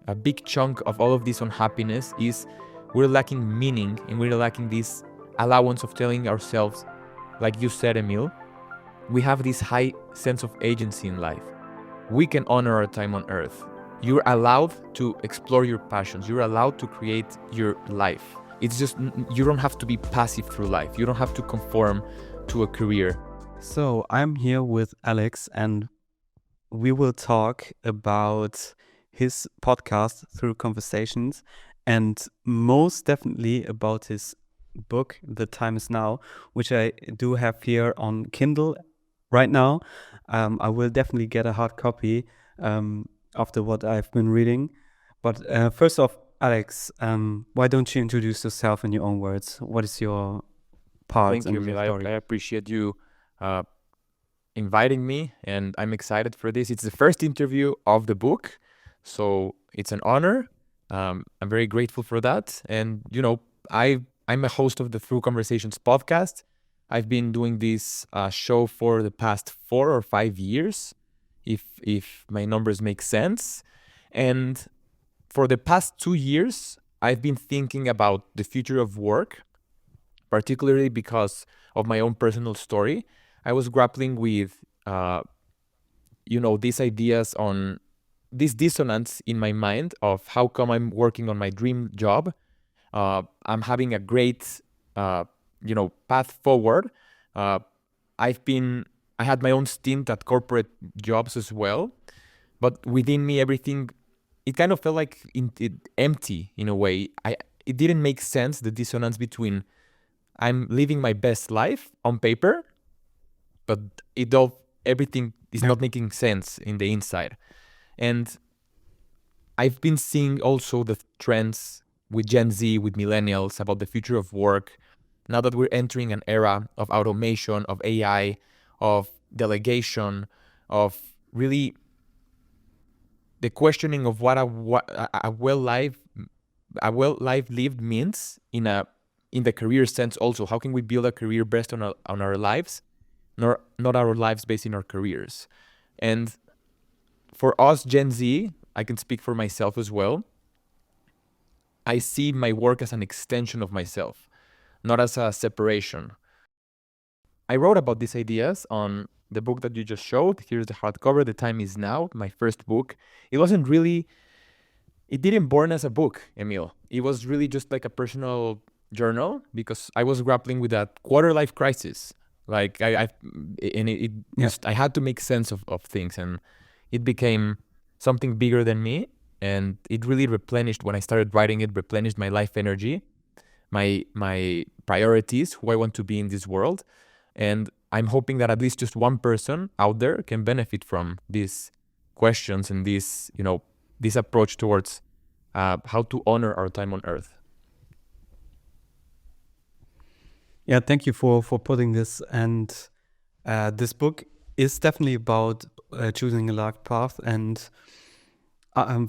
a big chunk of all of this unhappiness is we're lacking meaning, and we're lacking this allowance of telling ourselves, like you said, Emil, we have this high sense of agency in life. We can honor our time on earth. You're allowed to explore your passions. You're allowed to create your life. It's just, you don't have to be passive through life. You don't have to conform to a career. So I'm here with Alex, and we will talk about his podcast Through Conversations, and most definitely about his book, The Time Is Now, which I do have here on Kindle right now. I will definitely get a hard copy after what I've been reading. But first off, Alex, why don't you introduce yourself in your own words? What is your part Thank you, in your Emil. story? I appreciate you inviting me, and I'm excited for this. It's the first interview of the book, so it's an honor. I'm very grateful for that. And I'm a host of the Through Conversations podcast. I've been doing this show for the past 4 or 5 years, if my numbers make sense. And for the past 2 years, I've been thinking about the future of work, particularly because of my own personal story. I was grappling with, these ideas on this dissonance in my mind of how come I'm working on my dream job. I'm having a great, path forward. Uh, I had my own stint at corporate jobs as well, but within me, everything, it kind of felt like empty in a way. It didn't make sense, the dissonance between I'm living my best life on paper, but everything is not making sense in the inside. And I've been seeing also the trends with Gen Z, with millennials, about the future of work. Now that we're entering an era of automation, of AI, of delegation, of really the questioning of what a well life lived means in the career sense. Also, how can we build a career based on our lives, not our lives based in our careers? And for us, Gen Z, I can speak for myself as well. I see my work as an extension of myself, not as a separation. I wrote about these ideas on the book that you just showed. Here's the hardcover, The Time Is Now, my first book. It didn't born as a book, Emil. It was really just like a personal journal, because I was grappling with that quarter life crisis. Like I had to make sense of things, and it became something bigger than me. And it really replenished, when I started writing it, replenished my life energy, my priorities, who I want to be in this world. And I'm hoping that at least just one person out there can benefit from these questions and this approach towards how to honor our time on earth. Yeah, thank you for putting this. And this book is definitely about choosing a life path. And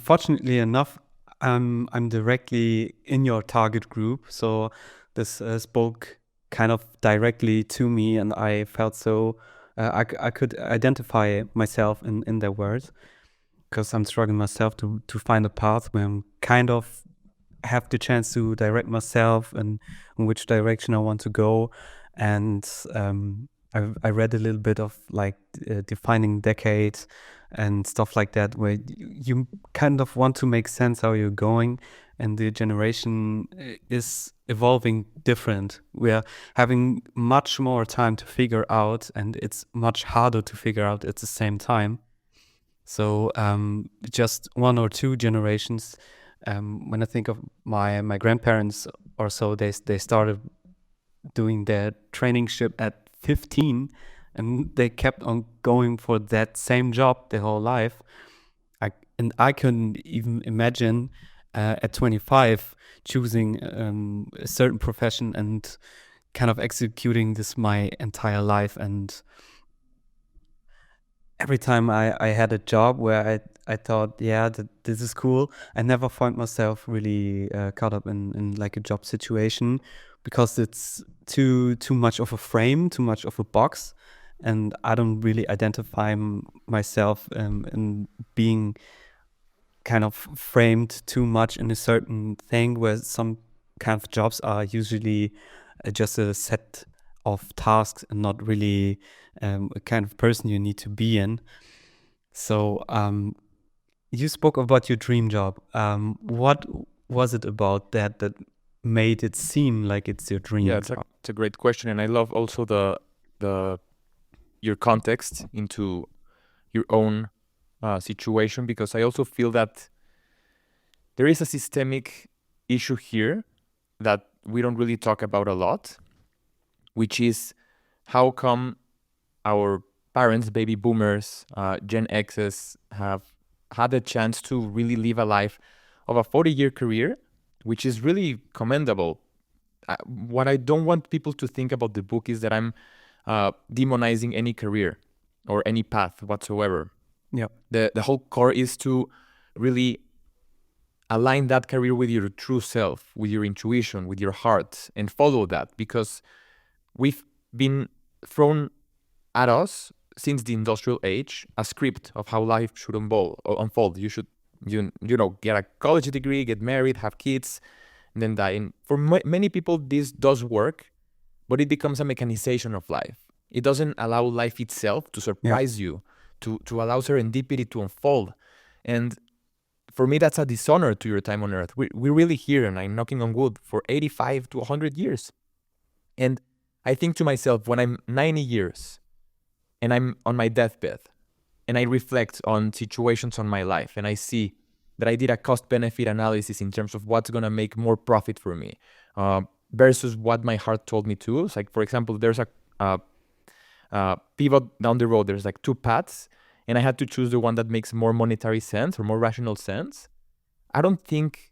fortunately enough, I'm directly in your target group. So this spoke kind of directly to me, and I felt so I could identify myself in their words, because I'm struggling myself to find a path where I'm kind of have the chance to direct myself and in which direction I want to go. And I read a little bit of like defining decades and stuff like that, where you kind of want to make sense how you're going, and the generation is evolving different. We're having much more time to figure out, and it's much harder to figure out at the same time. So just one or two generations, when I think of my grandparents or so, they started doing their traineeship at 15, and they kept on going for that same job their whole life. I couldn't even imagine at 25 choosing a certain profession and kind of executing this my entire life. And every time I had a job where I thought, yeah, this is cool, I never found myself really caught up in like a job situation, because it's too much of a frame, too much of a box, and I don't really identify myself in being kind of framed too much in a certain thing, where some kind of jobs are usually just a set of tasks and not really a kind of person you need to be in. So you spoke about your dream job. What was it about that made it seem like it's your dream Yeah, job? it's a great question, and I love also the your context into your own situation, because I also feel that there is a systemic issue here that we don't really talk about a lot, which is how come our parents, baby boomers, Gen X's, have had a chance to really live a life of a 40-year career, which is really commendable. What I don't want people to think about the book is that I'm demonizing any career or any path whatsoever. Yeah. The whole core is to really align that career with your true self, with your intuition, with your heart, and follow that, because we've been thrown at us since the industrial age a script of how life should unfold. You should get a college degree, get married, have kids, and then die. And for many people this does work, but it becomes a mechanization of life. It doesn't allow life itself to surprise you, to allow serendipity to unfold. And for me, that's a dishonor to your time on earth. We're really here, and I'm knocking on wood, for 85 to 100 years. And I think to myself, when I'm 90 years and I'm on my deathbed and I reflect on situations on my life and I see that I did a cost-benefit analysis in terms of what's going to make more profit for me versus what my heart told me to. It's like, for example, there's a pivot down the road. There's like two paths, and I had to choose the one that makes more monetary sense or more rational sense. I don't think,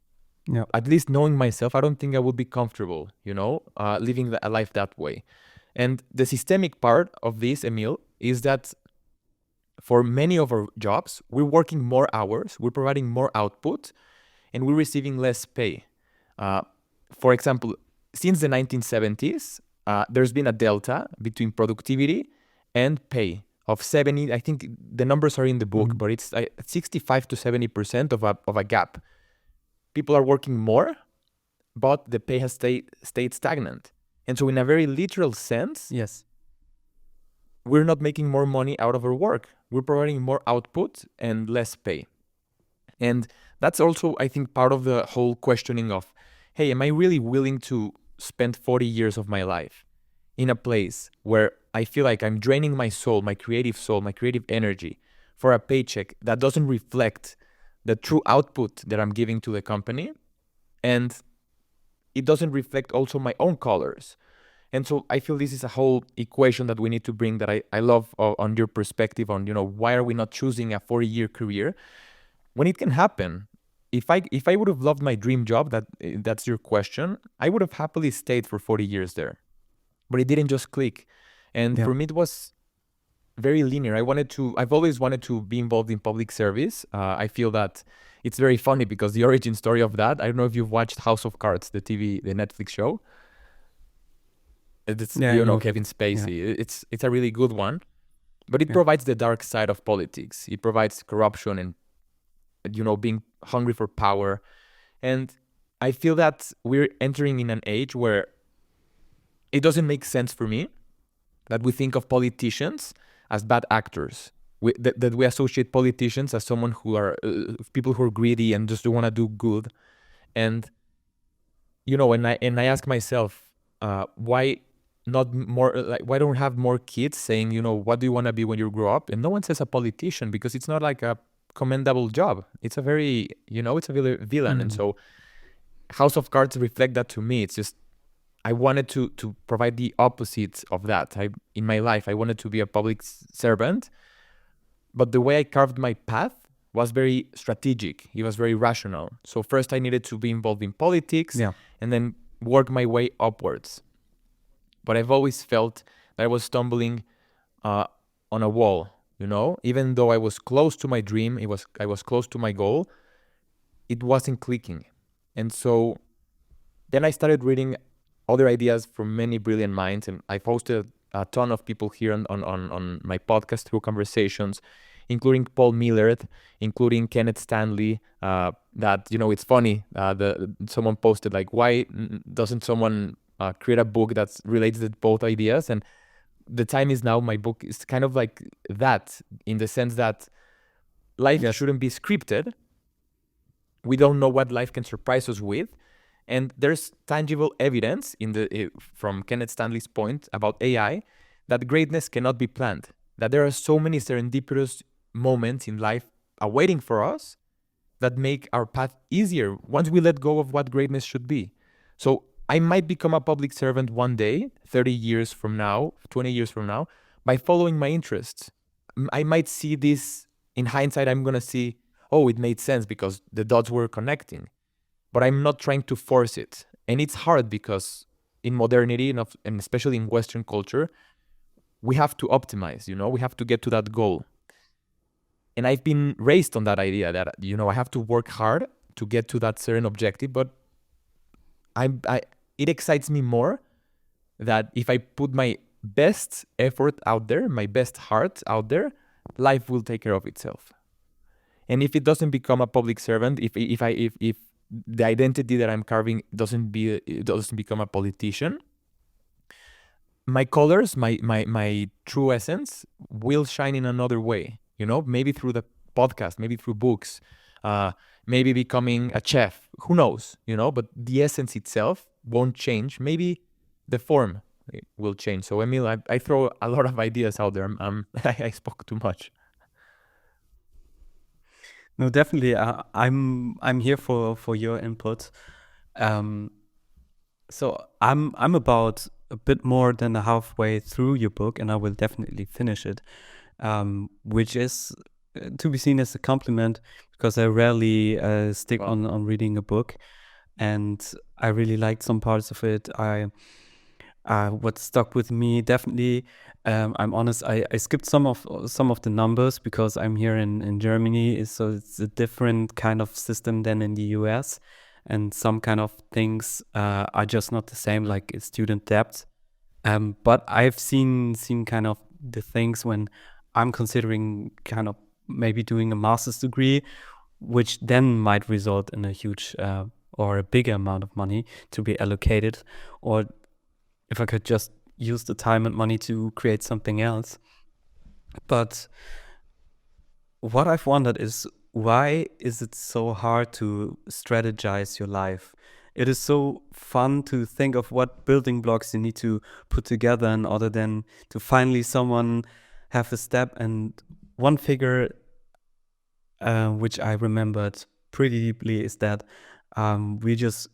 at least knowing myself, I don't think I would be comfortable, living a life that way. And the systemic part of this, Emil, is that for many of our jobs, we're working more hours, we're providing more output, and we're receiving less pay. For example, since the 1970s, there's been a delta between productivity and pay of 70. I think the numbers are in the book, but it's 65 to 70% of a gap. People are working more, but the pay has stayed stagnant. And so in a very literal sense, yes, we're not making more money out of our work. We're providing more output and less pay. And that's also, I think, part of the whole questioning of, hey, am I really willing to spend 40 years of my life in a place where I feel like I'm draining my soul, my creative energy for a paycheck that doesn't reflect the true output that I'm giving to the company, and it doesn't reflect also my own colors. And so I feel this is a whole equation that we need to bring, that I love on your perspective on, why are we not choosing a 40-year career when it can happen? If I would have loved my dream job, that's your question, I would have happily stayed for 40 years there. But it didn't just click. And for me, it was very linear. I've always wanted to be involved in public service. I feel that it's very funny because the origin story of that, I don't know if you've watched House of Cards, the Netflix show. It's, Kevin Spacey. Yeah. It's a really good one, but it provides the dark side of politics. It provides corruption and, being hungry for power. And I feel that we're entering in an age where it doesn't make sense for me that we think of politicians as bad actors. That we associate politicians as someone who are people who are greedy and just want to do good. And and I ask myself, why not more? Like, why don't we have more kids saying, what do you want to be when you grow up? And no one says a politician, because it's not like a commendable job. It's a very, it's a villain. Mm-hmm. And so House of Cards reflect that to me. It's just, I wanted to provide the opposite of that. In my life, I wanted to be a public servant, but the way I carved my path was very strategic. It was very rational. So first I needed to be involved in politics, and then work my way upwards. But I've always felt that I was stumbling on a wall, even though I was close to my dream, I was close to my goal, it wasn't clicking. And so then I started reading other ideas from many brilliant minds, and I've hosted a ton of people here on my podcast through conversations, including Paul Millerd, including Kenneth Stanley. That, you know, it's funny. Someone posted like, why doesn't someone create a book that relates to both ideas? And the time is now. My book is kind of like that, in the sense that life shouldn't be scripted. We don't know what life can surprise us with. And there's tangible evidence from Kenneth Stanley's point about AI that greatness cannot be planned, that there are so many serendipitous moments in life awaiting for us that make our path easier once we let go of what greatness should be. So I might become a public servant one day, 30 years from now, 20 years from now, by following my interests. I might see this in hindsight. I'm going to see, oh, it made sense because the dots were connecting. But I'm not trying to force it. And it's hard because in modernity, and especially in Western culture, we have to optimize, you know, we have to get to that goal. And I've been raised on that idea that, you know, I have to work hard to get to that certain objective. But it excites me more that if I put my best effort out there, my best heart out there, life will take care of itself. And if it doesn't become a public servant, if the identity that I'm carving doesn't become a politician, my colors, my true essence will shine in another way, you know, maybe through the podcast, maybe through books, maybe becoming a chef, who knows, you know, but the essence itself won't change. Maybe the form will change. So Emil, I throw a lot of ideas out there. I spoke too much. No, definitely. I'm here for your input. So I'm about a bit more than halfway through your book, and I will definitely finish it, which is to be seen as a compliment, because I rarely stick on reading a book, and I really liked some parts of it. What stuck with me definitely. I'm honest. I skipped some of the numbers because I'm here in Germany, so it's a different kind of system than in the US, and some kind of things are just not the same, like student debt. But I've seen kind of the things when I'm considering kind of maybe doing a master's degree, which then might result in a huge or a bigger amount of money to be allocated, or if I could just use the time and money to create something else. But what I've wondered is, why is it so hard to strategize your life? It is so fun to think of what building blocks you need to put together in order then to finally someone have a step. And one figure which I remembered pretty deeply is that we just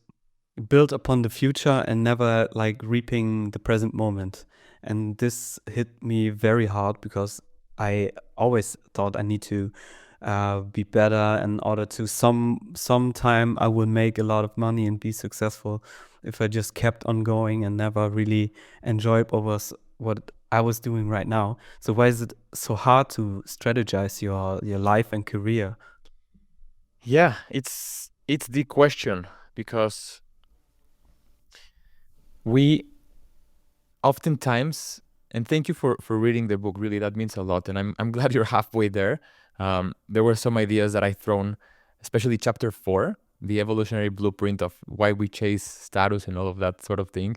build upon the future and never like reaping the present moment. And this hit me very hard because I always thought I need to be better in order to sometime I will make a lot of money and be successful if I just kept on going and never really enjoyed what I was doing right now. So why is it so hard to strategize your life and career? Yeah, it's the question, because we oftentimes, and thank you for reading the book, really, that means a lot, and I'm glad you're halfway there. There were some ideas that I thrown, especially chapter 4, the evolutionary blueprint of why we chase status and all of that sort of thing.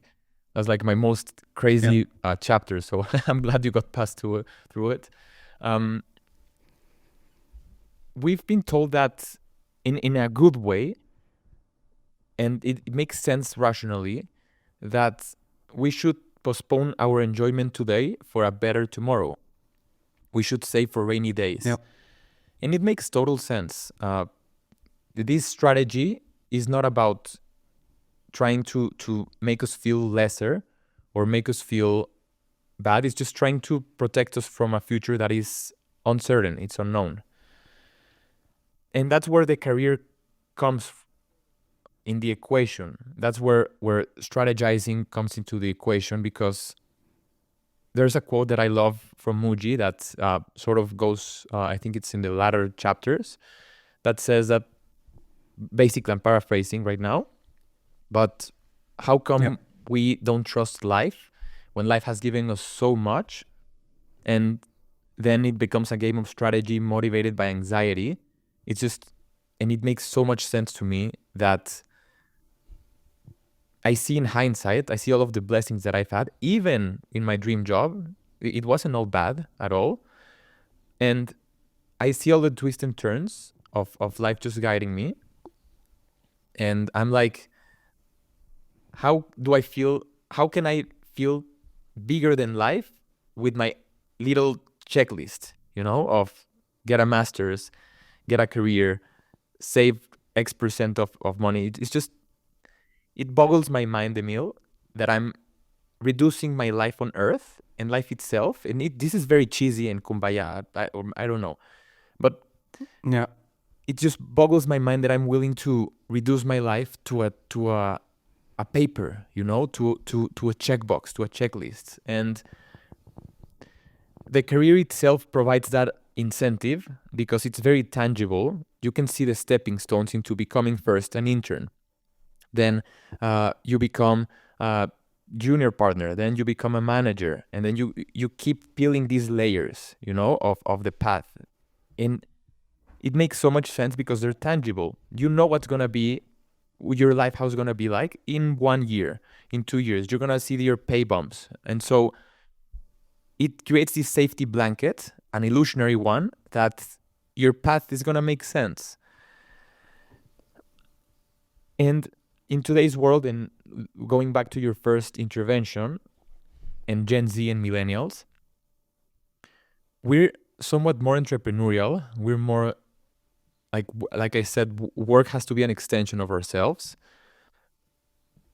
That's like my most crazy chapter, so I'm glad you got past through it. We've been told that in a good way, and it makes sense rationally, that we should postpone our enjoyment today for a better tomorrow. We should save for rainy days. Yep. And it makes total sense. This strategy is not about trying to make us feel lesser or make us feel bad. It's just trying to protect us from a future that is uncertain, it's unknown. And that's where the career comes in the equation. That's where strategizing comes into the equation, because there's a quote that I love from Muji that sort of goes, I think it's in the latter chapters, that says that, basically I'm paraphrasing right now, but how come we don't trust life when life has given us so much? And then it becomes a game of strategy motivated by anxiety. And it makes so much sense to me that I see in hindsight, I see all of the blessings that I've had, even in my dream job. It wasn't all bad at all. And I see all the twists and turns of life just guiding me. And I'm like, how can I feel bigger than life with my little checklist, of get a master's, get a career, save X% of money. It boggles my mind, Emil, that I'm reducing my life on earth and life itself. And this is very cheesy and kumbaya, or I don't know. But Yeah. it just boggles my mind that I'm willing to reduce my life to a paper, to a checkbox, to a checklist. And the career itself provides that incentive because it's very tangible. You can see the stepping stones into becoming first an intern. Then you become a junior partner. Then you become a manager. And then you keep peeling these layers, of the path. And it makes so much sense because they're tangible. You know what's going to be your life, how it's going to be like in 1 year, in 2 years. You're going to see your pay bumps. And so it creates this safety blanket, an illusionary one, that your path is going to make sense. And in today's world, and going back to your first intervention, and Gen Z and millennials, we're somewhat more entrepreneurial. We're more, like I said, work has to be an extension of ourselves.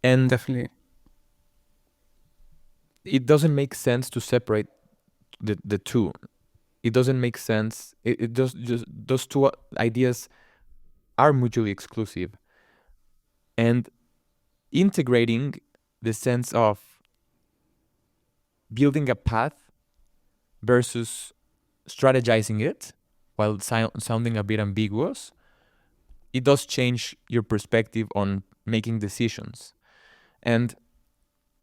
And Definitely. it doesn't make sense to separate the two. It doesn't make sense. It just those two ideas are mutually exclusive. And integrating the sense of building a path versus strategizing it, while sounding a bit ambiguous, it does change your perspective on making decisions. And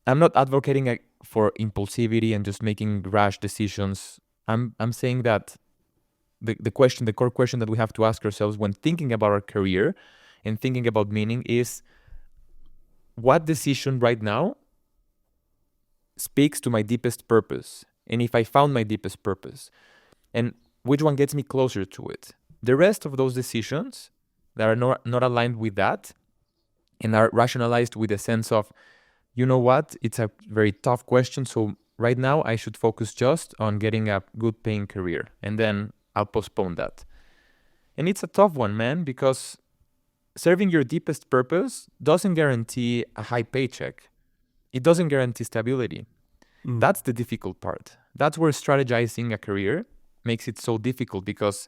I'm not advocating for impulsivity and just making rash decisions. I'm saying that the core question that we have to ask ourselves when thinking about our career and thinking about meaning is, what decision right now speaks to my deepest purpose? And if I found my deepest purpose, and which one gets me closer to it? The rest of those decisions that are not aligned with that and are rationalized with a sense of, you know what, it's a very tough question, so right now I should focus just on getting a good paying career, and then I'll postpone that. And it's a tough one, man, because serving your deepest purpose doesn't guarantee a high paycheck. It doesn't guarantee stability. That's the difficult part. That's where strategizing a career makes it so difficult, because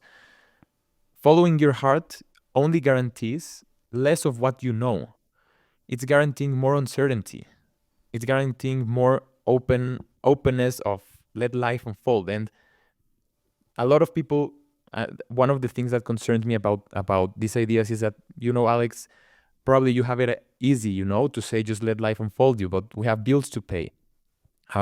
following your heart only guarantees less of what you know. It's guaranteeing more uncertainty. It's guaranteeing more openness of let life unfold. And a lot of people, one of the things that concerns me about these ideas is that, Alex, probably you have it easy, to say just let life unfold you, but we have bills to pay.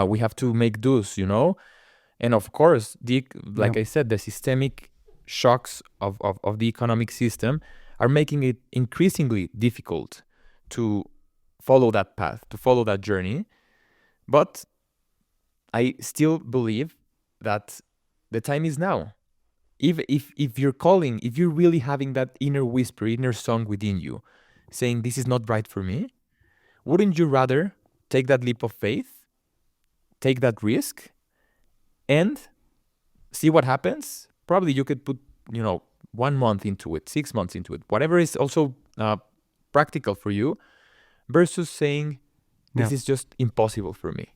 We have to make dues, And of course, like I said, the systemic shocks of the economic system are making it increasingly difficult to follow that path, to follow that journey. But I still believe that the time is now. If you're calling, if you're really having that inner whisper, inner song within you, saying this is not right for me, wouldn't you rather take that leap of faith, take that risk, and see what happens? Probably you could put, 1 month into it, 6 months into it, whatever is also practical for you, versus saying this is just impossible for me.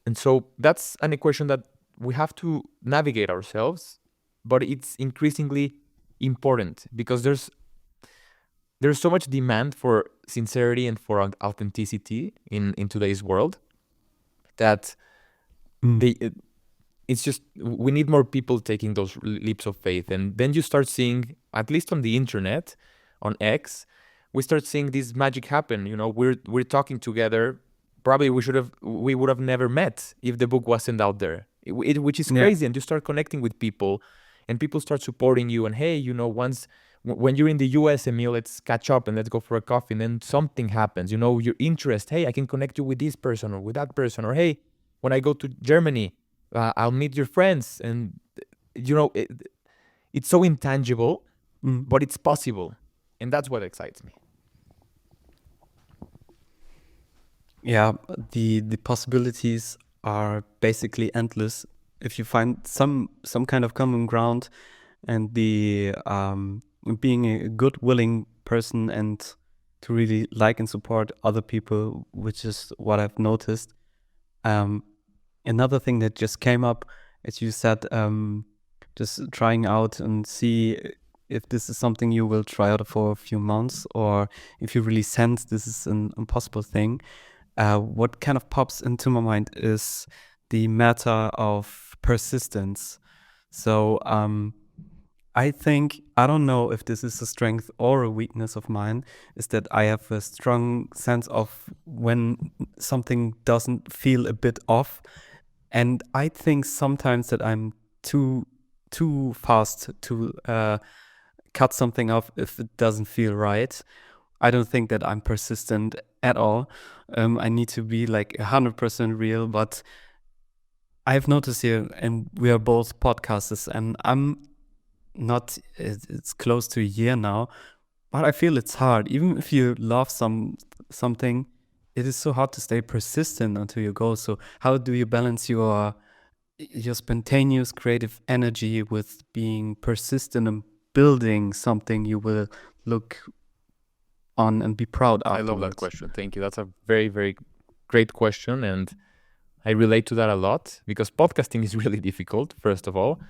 And so that's an equation that we have to navigate ourselves, but it's increasingly important because there's so much demand for sincerity and for authenticity in today's world that it's just, we need more people taking those leaps of faith. And then you start seeing, at least on the internet, on X, we start seeing this magic happen. We're talking together probably we would have never met if the book wasn't out there, which is Yeah. crazy. And you start connecting with people, and people start supporting you. And hey, when you're in the US, Emil, let's catch up and let's go for a coffee. And then something happens, your interest. Hey, I can connect you with this person or with that person. Or hey, when I go to Germany, I'll meet your friends. And it's so intangible, but it's possible. And that's what excites me. Yeah, the possibilities are basically endless if you find some kind of common ground, and the being a good, willing person, and to really like and support other people, which is what I've noticed. Another thing that just came up, as you said, just trying out and see if this is something you will try out for a few months, or if you really sense this is an impossible thing. What kind of pops into my mind is the matter of persistence. So I think, I don't know if this is a strength or a weakness of mine, is that I have a strong sense of when something doesn't feel a bit off. And I think sometimes that I'm too fast to cut something off if it doesn't feel right. I don't think that I'm persistent at all. I need to be like 100% real, but I've noticed here, and we are both podcasters, and I'm not, it's close to a year now, but I feel it's hard. Even if you love something, it is so hard to stay persistent until you go. So how do you balance your spontaneous creative energy with being persistent and building something you will look on and be proud of? I love that question. Thank you. That's a very, very great question. And I relate to that a lot because podcasting is really difficult, first of all.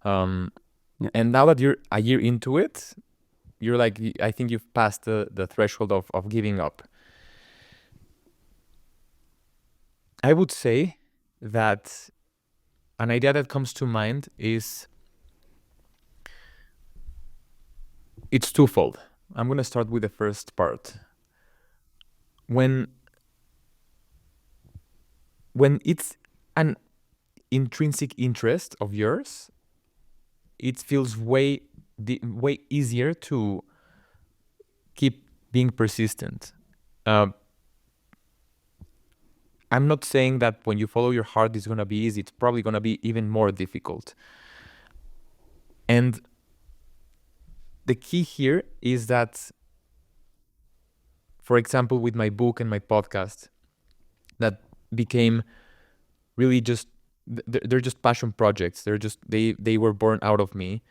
Yeah. And now that you're a year into it, you're like, I think you've passed the threshold of giving up. I would say that an idea that comes to mind is, it's twofold. I'm going to start with the first part. When it's an intrinsic interest of yours, it feels way easier to keep being persistent. I'm not saying that when you follow your heart, it's going to be easy. It's probably going to be even more difficult. And the key here is that, for example, with my book and my podcast, that became really just, they're just passion projects. They were born out of me.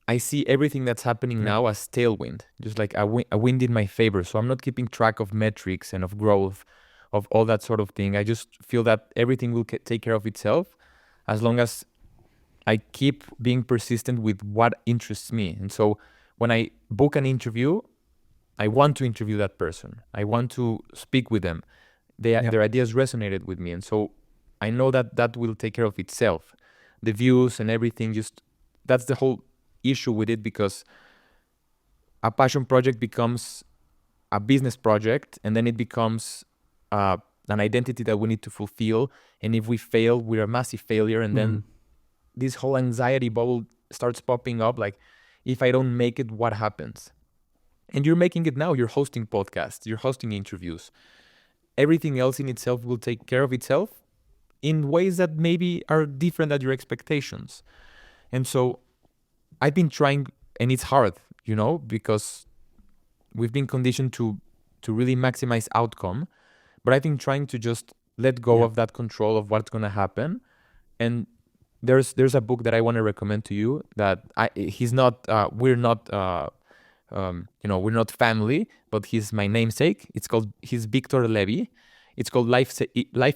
I see everything that's happening now as tailwind, just like a wind in my favor. So I'm not keeping track of metrics and of growth, of all that sort of thing. I just feel that everything will take care of itself as long as I keep being persistent with what interests me. And so when I book an interview, I want to interview that person. I want to speak with them. Their ideas resonated with me. And so I know that will take care of itself. The views and everything, that's the whole issue with it, because a passion project becomes a business project, and then it becomes an identity that we need to fulfill. And if we fail, we're a massive failure. And then this whole anxiety bubble starts popping up, like, if I don't make it, what happens? And you're making it now. You're hosting podcasts, you're hosting interviews. Everything else in itself will take care of itself in ways that maybe are different than your expectations. And so I've been trying, and it's hard, because we've been conditioned to really maximize outcome. But I've been trying to just let go of that control of what's going to happen. And there's a book that I want to recommend to you that we're not family, but he's my namesake. He's Victor Levy. It's called Life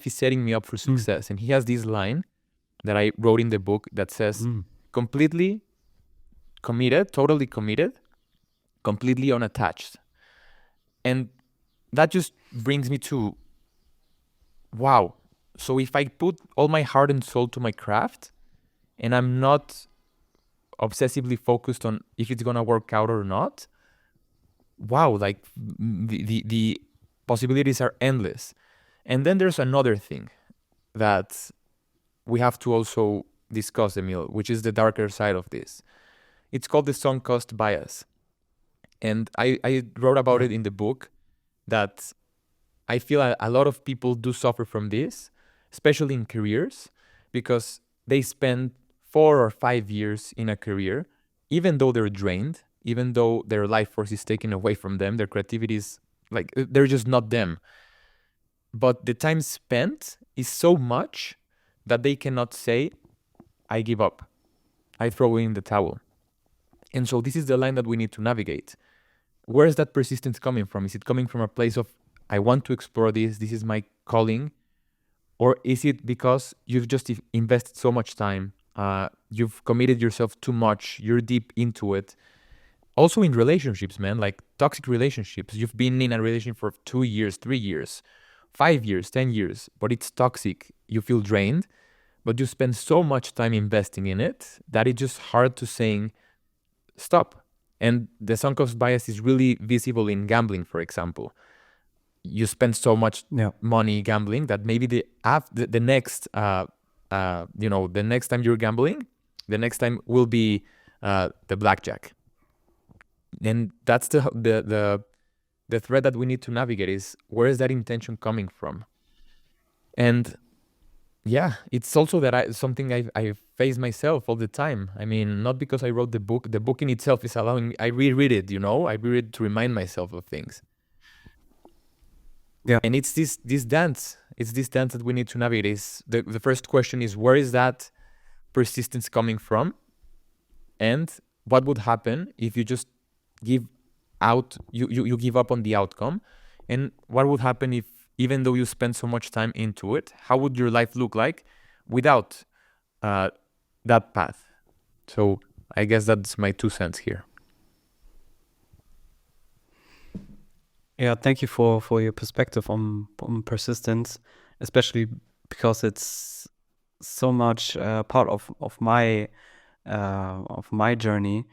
is Setting Me Up for Success. And he has this line that I wrote in the book that says, completely committed, totally committed, completely unattached. And that just brings me to, wow. So if I put all my heart and soul to my craft, and I'm not obsessively focused on if it's going to work out or not, wow, like the possibilities are endless. And then there's another thing that we have to also discuss, Emil, which is the darker side of this. It's called the sunk cost bias. And I wrote about Yeah. it in the book that I feel a lot of people do suffer from this, especially in careers, because they spend 4 or 5 years in a career, even though they're drained, even though their life force is taken away from them, their creativity is like, they're just not them. But the time spent is so much that they cannot say, I give up, I throw in the towel. And so this is the line that we need to navigate. Where is that persistence coming from? Is it coming from a place of, I want to explore this, this is my calling? Or is it because you've just invested so much time, you've committed yourself too much, you're deep into it? Also in relationships, man, like toxic relationships. You've been in a relationship for 2 years, 3 years, 5 years, 10 years, but it's toxic. You feel drained, but you spend so much time investing in it that it's just hard to saying stop. And the sunk cost bias is really visible in gambling, for example. You spend so much Yeah. money gambling that maybe the next the next time you're gambling, the next time will be the blackjack. And that's the thread that we need to navigate, is where is that intention coming from? And yeah, it's also that something I face myself all the time. I mean, not because I wrote the book. The book in itself is allowing me, I reread it, I reread it to remind myself of things. Yeah. And it's this dance. It's this dance that we need to navigate. Is the first question is, where is that persistence coming from? And what would happen if you just give out, you give up on the outcome? And what would happen if, even though you spend so much time into it, how would your life look like without that path? So I guess that's my 2 cents here. Yeah, thank you for your perspective on persistence, especially because it's so much part of my journey,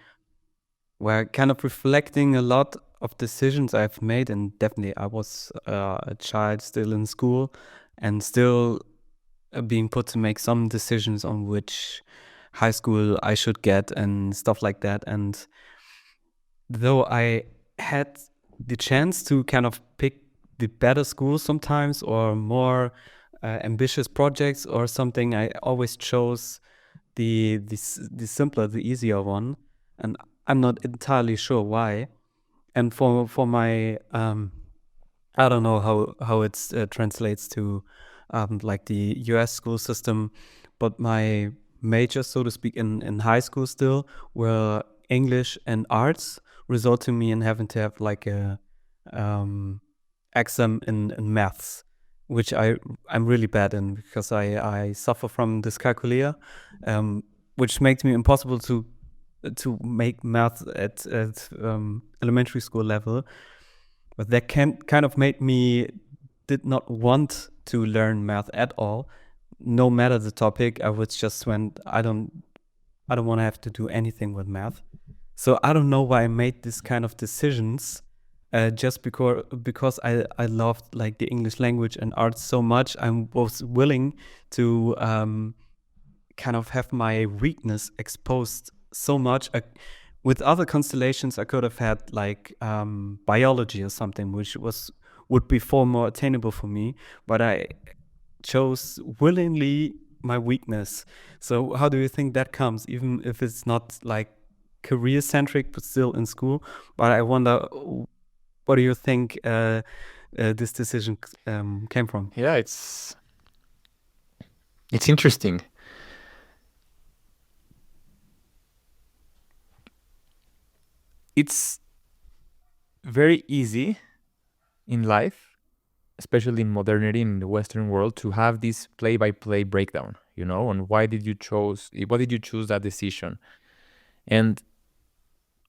where kind of reflecting a lot of decisions I've made, and definitely I was a child still in school, and still being put to make some decisions on which high school I should get and stuff like that. And though I had the chance to kind of pick the better schools sometimes, or more ambitious projects or something, I always chose the simpler, the easier one, and I'm not entirely sure why. And for my I don't know how it translates to like the US school system, but my majors, so to speak, in high school still were English and arts, resulting me in having to have like a exam in maths, which I'm really bad in, because I suffer from dyscalculia, which makes me impossible to make math at elementary school level. But that kind of made me did not want to learn math at all, no matter the topic. I was just went, I don't want to have to do anything with math. So I don't know why I made this kind of decisions. Just because I loved like the English language and art so much, I was willing to kind of have my weakness exposed so much. With other constellations, I could have had like biology or something, which would be far more attainable for me. But I chose willingly my weakness. So how do you think that comes, even if it's not like career centric, but still in school? But I wonder, what do you think this decision came from? Yeah, it's interesting. It's very easy in life, especially in modernity, in the Western world, to have this play-by-play breakdown, on why did you choose that decision. And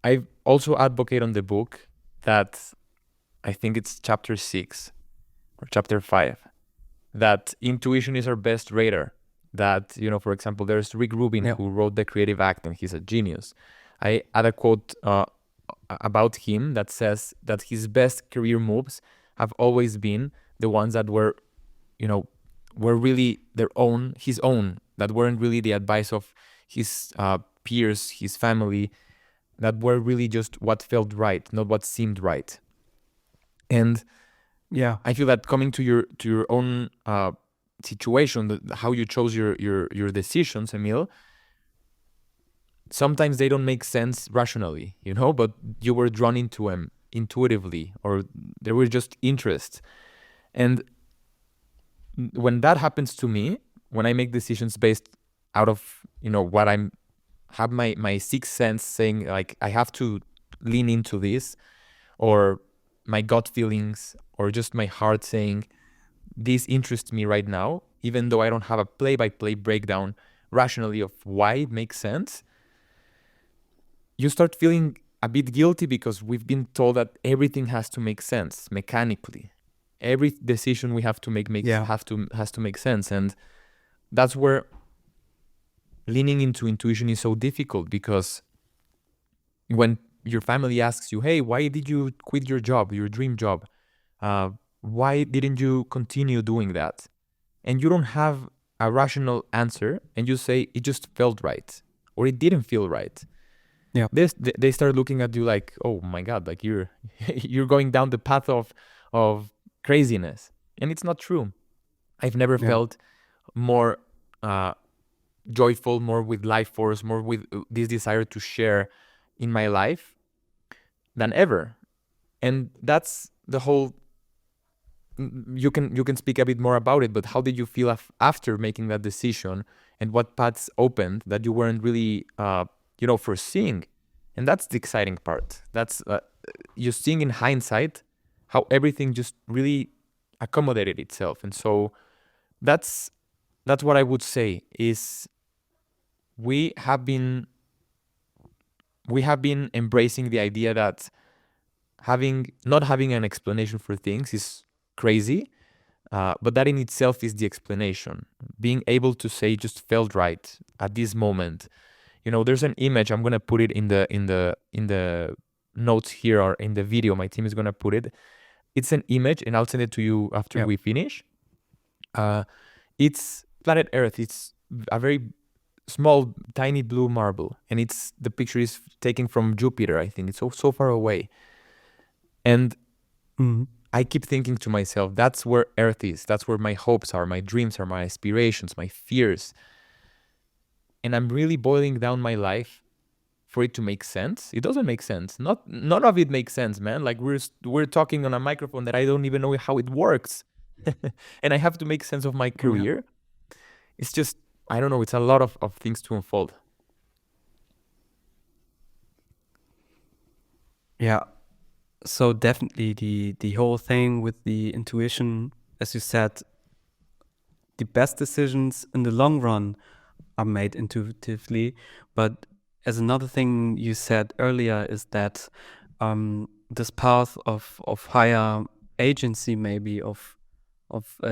I also advocate on the book that, I think it's chapter 6 or chapter 5, that intuition is our best radar. That, for example, there's Rick Rubin, Yeah. who wrote The Creative Act, and he's a genius. I add a quote about him that says that his best career moves have always been the ones that were were really his own, that weren't really the advice of his peers, his family, that were really just what felt right, not what seemed right. And Yeah. I feel that coming to your own situation, how you chose your decisions, Emil, sometimes they don't make sense rationally, but you were drawn into them intuitively, or there were just interests. And when that happens to me, when I make decisions based out of what have my sixth sense saying, like, I have to lean into this, or my gut feelings, or just my heart saying this interests me right now, even though I don't have a play-by-play breakdown rationally of why it makes sense, you start feeling a bit guilty, because we've been told that everything has to make sense mechanically. Every decision we have to make has to make sense. And that's where leaning into intuition is so difficult, because when your family asks you, hey, why did you quit your job, your dream job? Why didn't you continue doing that? And you don't have a rational answer, and you say it just felt right, or it didn't feel right. Yeah. They start looking at you like, oh my God, like you're you're going down the path of craziness. And it's not true. I've never Yeah. felt more joyful, more with life force, more with this desire to share in my life than ever. And that's the whole. You can speak a bit more about it, but how did you feel after making that decision, and what paths opened that you weren't really foreseeing? And that's the exciting part. That's you seeing in hindsight how everything just really accommodated itself. And so that's what I would say is we have been embracing the idea that not having an explanation for things is crazy, but that in itself is the explanation. Being able to say just felt right at this moment. There's an image. I'm gonna put it in the notes here, or in the video. My team is gonna put it. It's an image, and I'll send it to you after we finish. It's planet Earth. It's a very small, tiny blue marble, and the picture is taken from Jupiter. I think it's so far away, and I keep thinking to myself, that's where Earth is. That's where my hopes are, my dreams are, my aspirations, my fears. And I'm really boiling down my life for it to make sense. It doesn't make sense. None of it makes sense, man. Like we're talking on a microphone that I don't even know how it works. And I have to make sense of my career. It's just, I don't know, it's a lot of things to unfold. Yeah. So definitely the whole thing with the intuition, as you said, the best decisions in the long run are made intuitively. But as another thing you said earlier is that this path of higher agency, maybe of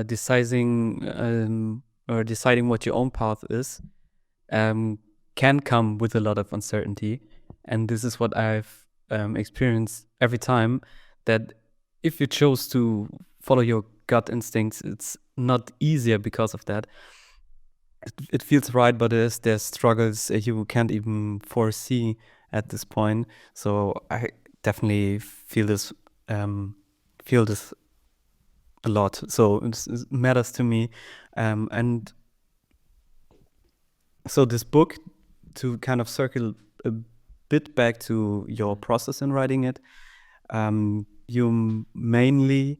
deciding or deciding what your own path is, can come with a lot of uncertainty. And this is what I've experienced every time, that if you chose to follow your gut instincts, it's not easier because of that. It feels right, but there's struggles you can't even foresee at this point. So I definitely feel this a lot. So it matters to me, and so this book, to kind of circle a bit back to your process in writing it, you mainly,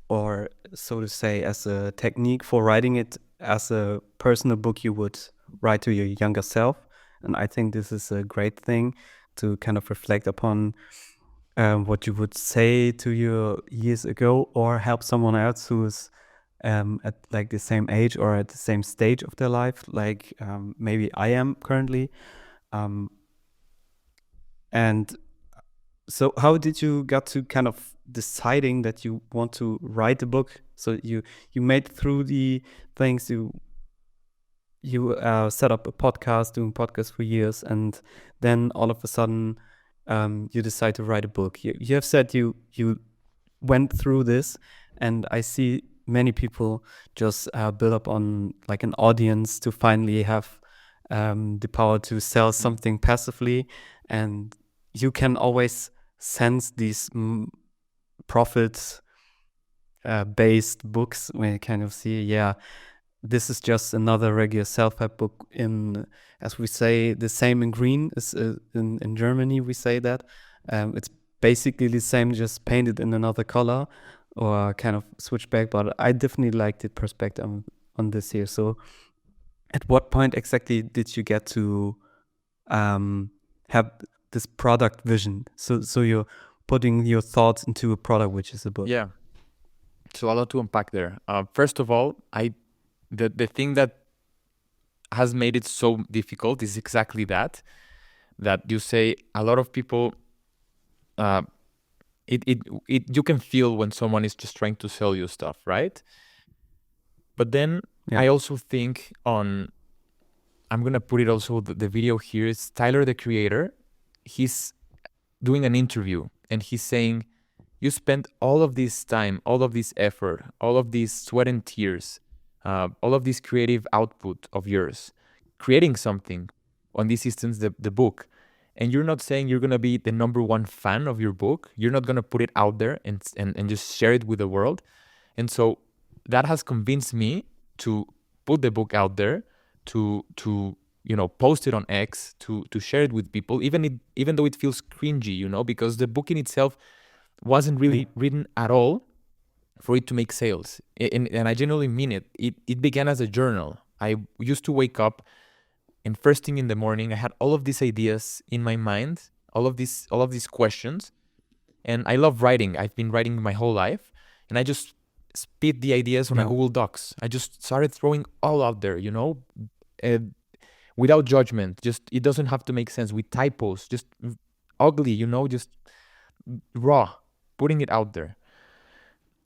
or so to say, as a technique for writing it as a personal book you would write to your younger self. And I think this is a great thing to kind of reflect upon what you would say to you years ago, or help someone else who is at like the same age or at the same stage of their life, like maybe I am currently. And so how did you get to kind of deciding that you want to write a book? So you made through the things, you set up a podcast, doing podcasts for years, and then all of a sudden you decide to write a book. You have said you went through this, and I see many people just build up on like an audience to finally have the power to sell something passively, and you can always sense these profit based books where you kind of see, yeah, this is just another regular self-help book in, as we say, the same in green is in Germany we say that. It's basically the same, just painted in another color or kind of switch back. But I definitely liked the perspective on this here. So at what point exactly did you get to have this product vision? So you're putting your thoughts into a product, which is a book. Yeah. So a lot to unpack there. First of all, the thing that has made it so difficult is exactly that you say a lot of people, you can feel when someone is just trying to sell you stuff, right? But then I also think I'm gonna put it also, the video here is Tyler, the creator. He's doing an interview and he's saying, you spent all of this time, all of this effort, all of this sweat and tears, all of this creative output of yours, creating something, on this instance, the book. And you're not saying you're going to be the number one fan of your book. You're not going to put it out there and just share it with the world. And so that has convinced me to put the book out there, to post it on X, to share it with people, even though it feels cringy, because the book in itself wasn't really written at all for it to make sales. And I genuinely mean it. It began as a journal. I used to wake up, and first thing in the morning, I had all of these ideas in my mind, all of these questions. And I love writing. I've been writing my whole life. And I just spit the ideas on a Google Docs. I just started throwing all out there, without judgment. Just, it doesn't have to make sense, with typos, just ugly, just raw, putting it out there.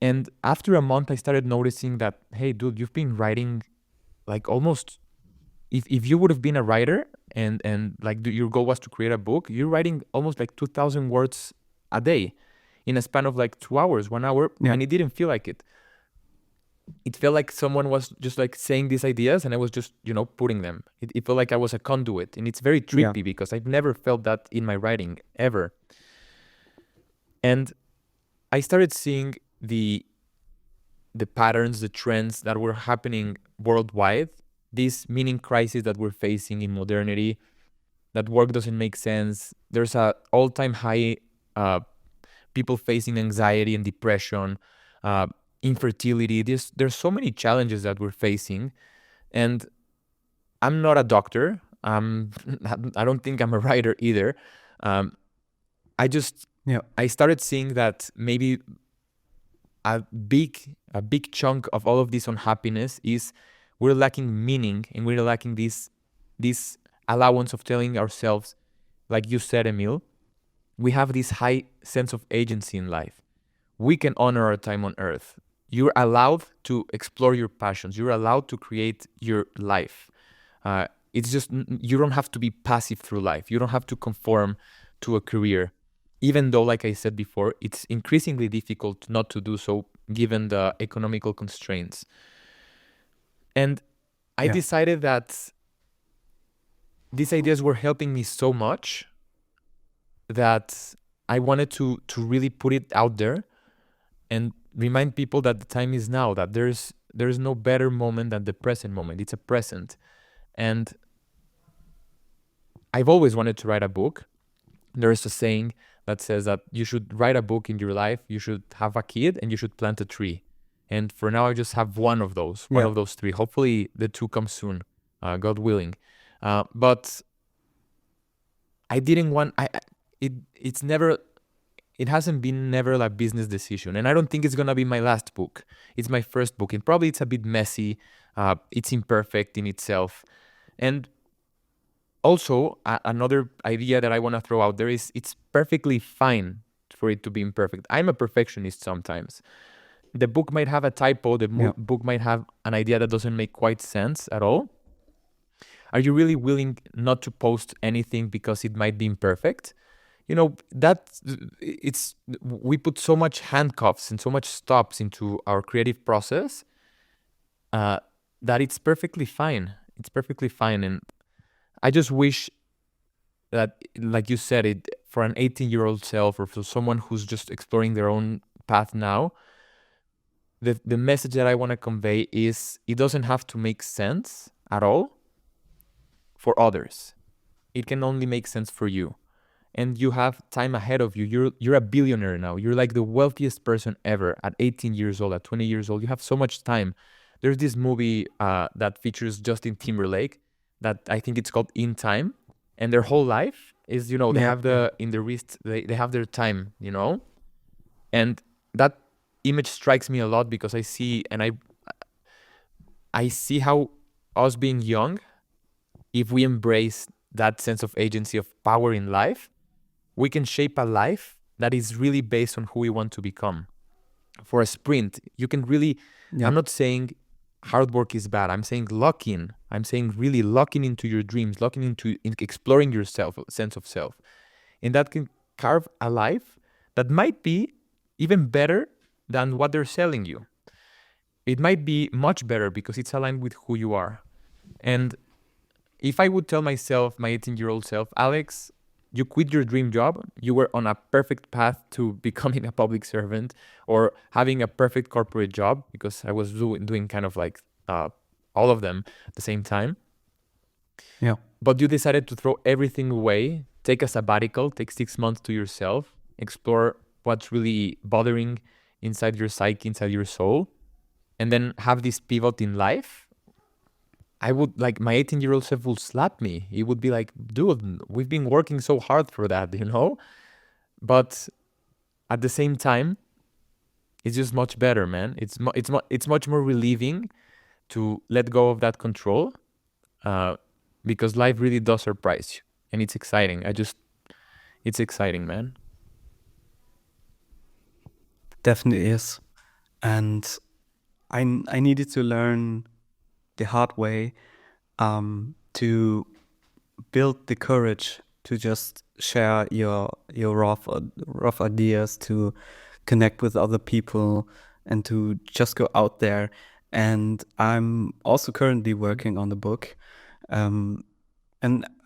And after a month, I started noticing that, hey, dude, you've been writing like almost, if you would have been a writer and like your goal was to create a book, you're writing almost like 2,000 words a day in a span of like 2 hours, 1 hour. And it didn't feel like it. It felt like someone was just like saying these ideas and I was just, putting them. It felt like I was a conduit. And it's very trippy because I've never felt that in my writing ever. And I started seeing the patterns, the trends that were happening worldwide, this meaning crisis that we're facing in modernity, that work doesn't make sense. There's a all-time high people facing anxiety and depression, infertility. There's so many challenges that we're facing. And I'm not a doctor. I don't think I'm a writer either. I started seeing that maybe a big chunk of all of this unhappiness is we're lacking meaning, and we're lacking this allowance of telling ourselves, like you said, Emil, we have this high sense of agency in life. We can honor our time on earth. You're allowed to explore your passions. You're allowed to create your life. It's just, you don't have to be passive through life. You don't have to conform to a career. Even though, like I said before, it's increasingly difficult not to do so given the economical constraints. And I decided that these ideas were helping me so much that I wanted to really put it out there and remind people that the time is now, that there's no better moment than the present moment. It's a present. And I've always wanted to write a book. There's a saying that says that you should write a book in your life, you should have a kid, and you should plant a tree. And for now, I just have one of those three. Hopefully the two come soon, God willing. But I didn't want, it hasn't been never a business decision. And I don't think it's going to be my last book. It's my first book. And probably it's a bit messy. It's imperfect in itself. And also, another idea that I want to throw out there is it's perfectly fine for it to be imperfect. I'm a perfectionist sometimes. The book might have a typo. The book might have an idea that doesn't make quite sense at all. Are you really willing not to post anything because it might be imperfect? we put so much handcuffs and so much stops into our creative process that it's perfectly fine. It's perfectly fine. And I just wish that, like you said, it for an 18-year-old self or for someone who's just exploring their own path now, the message that I want to convey is it doesn't have to make sense at all for others. It can only make sense for you. And you have time ahead of you. You're a billionaire now. You're like the wealthiest person ever at 18 years old, at 20 years old. You have so much time. There's this movie that features Justin Timberlake that I think it's called In Time. And their whole life is, they have in the wrist, they have their time, And that image strikes me a lot because I see how us being young, if we embrace that sense of agency, of power in life, we can shape a life that is really based on who we want to become. For a sprint, you can really, I'm not saying hard work is bad. I'm saying lock in. I'm saying really locking into your dreams, locking into exploring yourself, sense of self. And that can carve a life that might be even better than what they're selling you. It might be much better because it's aligned with who you are. And if I would tell myself, my 18-year-old self, Alex, you quit your dream job, you were on a perfect path to becoming a public servant or having a perfect corporate job, because I was doing kind of like all of them at the same time. Yeah. But you decided to throw everything away, take a sabbatical, take 6 months to yourself, explore what's really bothering inside your psyche, inside your soul, and then have this pivot in life. I would, like, my 18-year-old self will slap me. He would be like, dude, we've been working so hard for that, But at the same time, it's just much better, man. It's much more relieving to let go of that control, because life really does surprise you, and it's exciting. It's exciting, man. Definitely is. And I needed to learn the hard way to build the courage to just share your rough ideas, to connect with other people, and to just go out there. And I'm also currently working on the book, and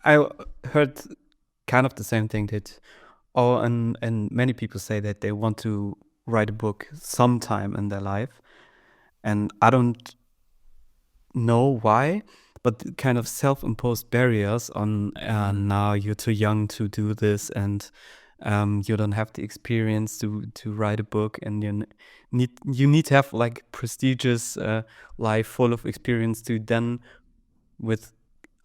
I heard kind of the same thing that and many people say that they want to write a book sometime in their life, and I don't know why, but kind of self-imposed barriers on now you're too young to do this, and you don't have the experience to write a book, and you need to have like prestigious life full of experience to then, with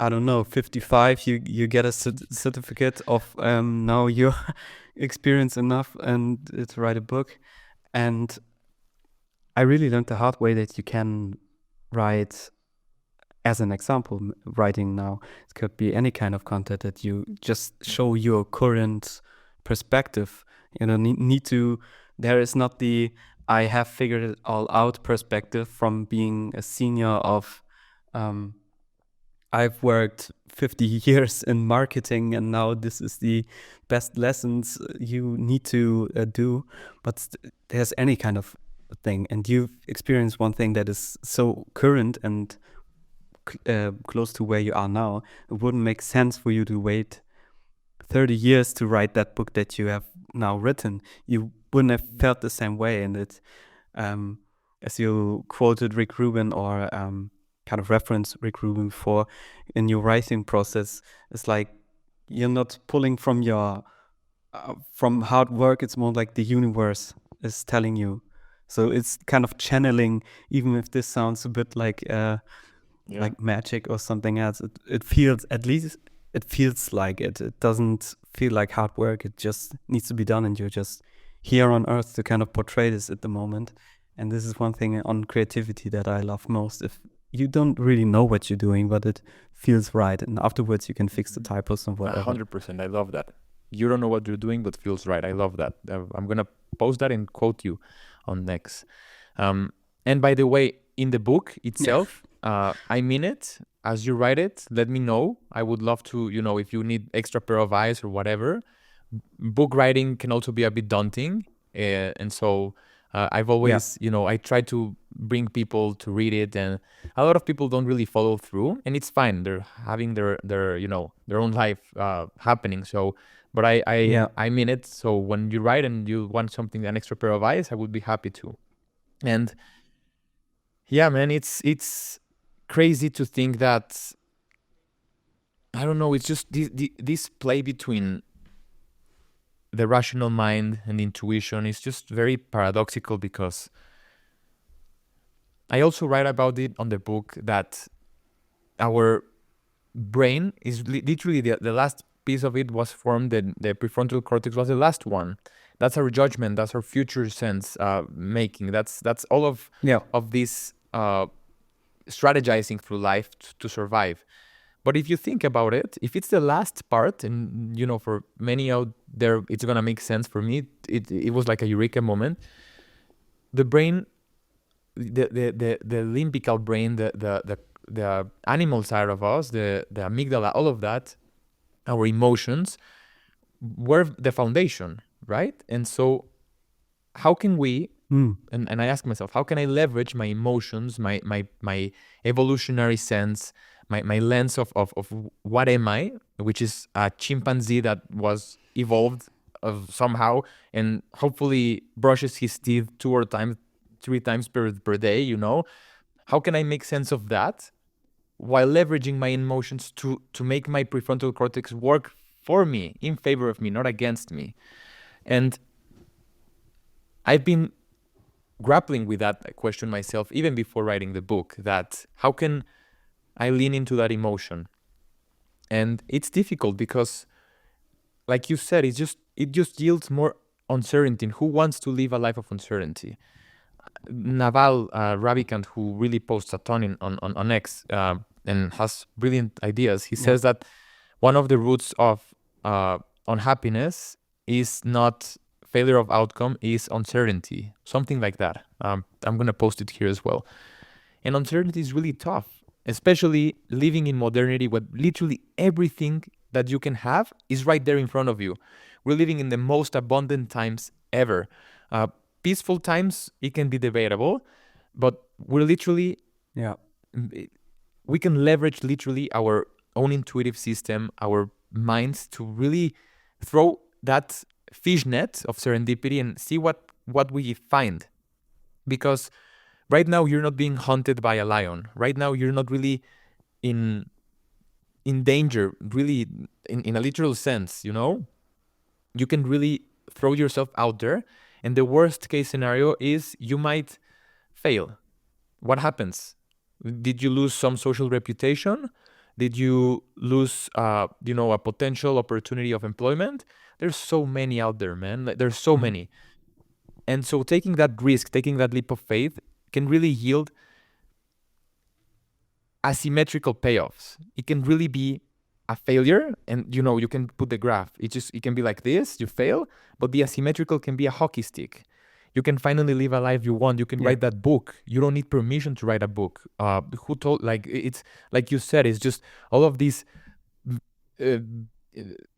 I don't know 55 you get a certificate of now you're experienced enough and to write a book. And I really learned the hard way that you can write, as an example, writing now, it could be any kind of content that you just show your current perspective. Need to, there is not the I have figured it all out perspective from being a senior of I've worked 50 years in marketing and now this is the best lessons you need to do. But there's any kind of thing, and you've experienced one thing that is so current and close to where you are now. It wouldn't make sense for you to wait 30 years to write that book that you have now written. You wouldn't have felt the same way. And it, as you quoted Rick Rubin, or kind of reference Rick Rubin before, in your writing process, it's like you're not pulling from your from hard work. It's more like the universe is telling you. So it's kind of channeling, even if this sounds a bit like like magic or something else. It feels, at least it feels like it. It doesn't feel like hard work. It just needs to be done, and you're just here on earth to kind of portray this at the moment. And this is one thing on creativity that I love most. If you don't really know what you're doing, but it feels right, and afterwards you can fix the typos and whatever. 100%. I love that. You don't know what you're doing, but feels right. I love that. I'm gonna post that and quote you on next. And by the way, in the book itself, I mean it. As you write it, let me know. I would love to, if you need extra pair of eyes or whatever, book writing can also be a bit daunting, and so I've always, I try to bring people to read it, and a lot of people don't really follow through, and it's fine. They're having their their own life happening. So, but I mean it. So when you write and you want something, an extra pair of eyes, I would be happy to. And yeah, man, it's crazy to think that, I don't know. It's just this play between the rational mind and intuition is just very paradoxical, because I also write about it on the book that our brain is literally the last piece of it was formed. The prefrontal cortex was the last one. That's our judgment. That's our future sense making. That's all of this strategizing through life to survive. But if you think about it, if it's the last part, and for many out there, it's gonna make sense. For me, it was like a eureka moment. The brain, the limbical brain, the animal side of us, the amygdala, all of that, our emotions were the foundation, right? And so, how can we? And I ask myself, how can I leverage my emotions, my evolutionary sense, my lens of what am I, which is a chimpanzee that was evolved somehow, and hopefully brushes his teeth 3 times per day. How can I make sense of that while leveraging my emotions to make my prefrontal cortex work for me, in favor of me, not against me? And I've been grappling with that question myself even before writing the book, that how can I lean into that emotion? And it's difficult because, like you said, it just yields more uncertainty. Who wants to live a life of uncertainty? Naval Ravikant, who really posts a ton on X and has brilliant ideas, he says that one of the roots of unhappiness is not failure of outcome, is uncertainty, something like that. I'm going to post it here as well. And uncertainty is really tough, especially living in modernity, where literally everything that you can have is right there in front of you. We're living in the most abundant times ever. Peaceful times, it can be debatable, but we're literally, we can leverage literally our own intuitive system, our minds, to really throw that fish net of serendipity and see what we find. Because right now you're not being hunted by a lion. Right now you're not really in danger, really, in a literal sense. You can really throw yourself out there, and the worst case scenario is you might fail. What happens? Did you lose some social reputation? Did you lose a potential opportunity of employment? There's so many out there, man. There's so many. And so taking that risk, taking that leap of faith, can really yield asymmetrical payoffs. It can really be a failure, and you can put the graph. It can be like this, you fail, but the asymmetrical can be a hockey stick. You can finally live a life you want. You can write that book. You don't need permission to write a book. Who told? Like, it's like you said, it's just all of these